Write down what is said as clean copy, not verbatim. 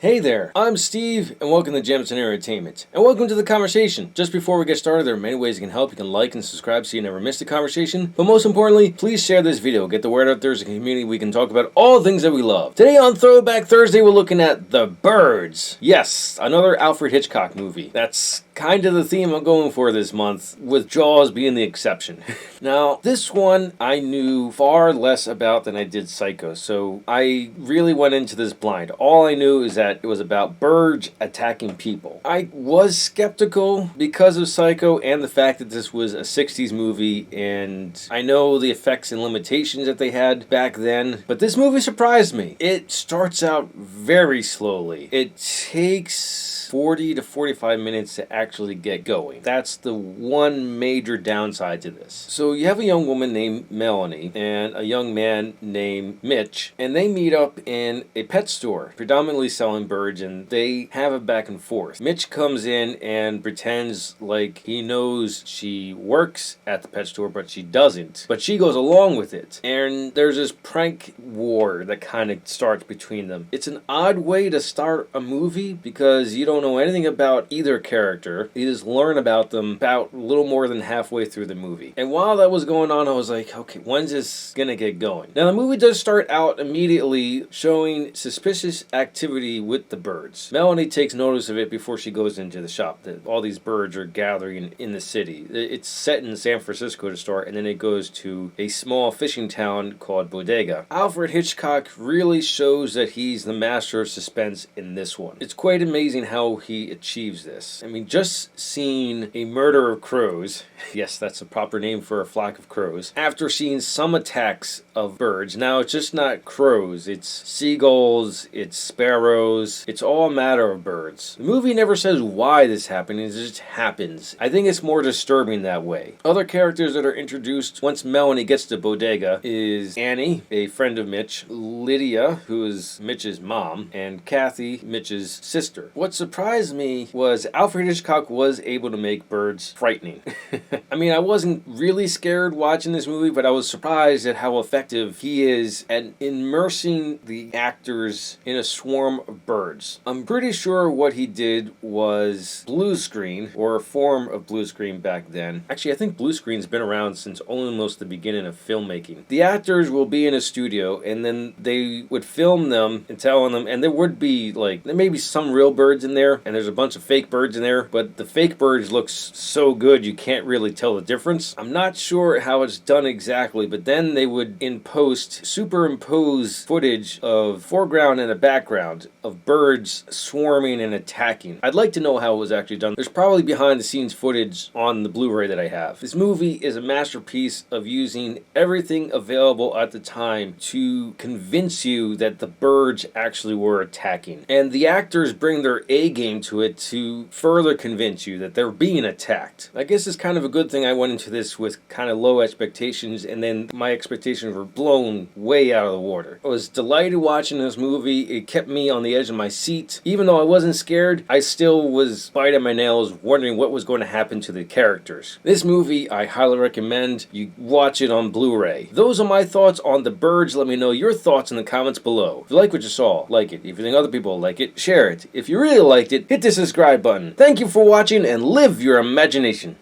Hey there, I'm Steve, and welcome to JamsinEntertainment. And welcome to the conversation. Just before we get started, there are many ways you can help. You can like and subscribe so you never miss a conversation. But most importantly, please share this video. Get the word out there as a community. We can talk about all the things that we love. Today on Throwback Thursday, we're looking at The Birds. Yes, another Alfred Hitchcock movie. That's kind of the theme I'm going for this month, with Jaws being the exception. Now, this one I knew far less about than I did Psycho, so I really went into this blind. All I knew is that it was about birds attacking people. I was skeptical because of Psycho and the fact that this was a 60s movie, and I know the effects and limitations that they had back then, but this movie surprised me. It starts out very slowly. It takes 40 to 45 minutes to actually get going. That's the one major downside to this. So you have a young woman named Melanie and a young man named Mitch, and they meet up in a pet store, predominantly selling birds, and they have a back and forth. Mitch comes in and pretends like he knows she works at the pet store, but she doesn't. But she goes along with it. And there's this prank war that kind of starts between them. It's an odd way to start a movie because you don't know anything about either character. You just learn about them about a little more than halfway through the movie. And while that was going on, I was like, okay, when's this gonna get going? Now, the movie does start out immediately showing suspicious activity with the birds. Melanie takes notice of it before she goes into the shop, that all these birds are gathering in the city. It's set in San Francisco to start, and then it goes to a small fishing town called Bodega. Alfred Hitchcock really shows that he's the master of suspense in this one. It's quite amazing how he achieves this. I mean, just seeing a murder of crows, yes, that's a proper name for a flock of crows, after seeing some attacks of birds. Now, it's just not crows, it's seagulls, it's sparrows, it's all a matter of birds. The movie never says why this happened, it just happens. I think it's more disturbing that way. Other characters that are introduced once Melanie gets to Bodega is Annie, a friend of Mitch, Lydia, who is Mitch's mom, and Kathy, Mitch's sister. What surprised me was Alfred Hitchcock was able to make birds frightening. I mean, I wasn't really scared watching this movie, but I was surprised at how effective he is at immersing the actors in a swarm of birds. I'm pretty sure what he did was blue screen, or a form of blue screen back then. Actually, I think blue screen's been around since almost the beginning of filmmaking. The actors will be in a studio, and then they would film them and telling them, and there would be like, there may be some real birds in there, and there's a bunch of fake birds in there, but the fake birds look so good you can't really tell the difference. I'm not sure how it's done exactly, but then they would in post superimpose footage of foreground and a background of birds swarming and attacking. I'd like to know how it was actually done. There's probably behind the scenes footage on the Blu-ray that I have. This movie is a masterpiece of using everything available at the time to convince you that the birds actually were attacking. And the actors bring their A game to it to further convince you that they're being attacked. I guess it's kind of a good thing I went into this with kind of low expectations, and then my expectations were blown way out of the water. I was delighted watching this movie. It kept me on the edge of my seat. Even though I wasn't scared, I still was biting my nails wondering what was going to happen to the characters. This movie, I highly recommend you watch it on Blu-ray. Those are my thoughts on The Birds. Let me know your thoughts in the comments below. If you like what you saw, like it. If you think other people like it, share it. If you really liked it, hit the subscribe button. Thank you for watching, and live your imagination.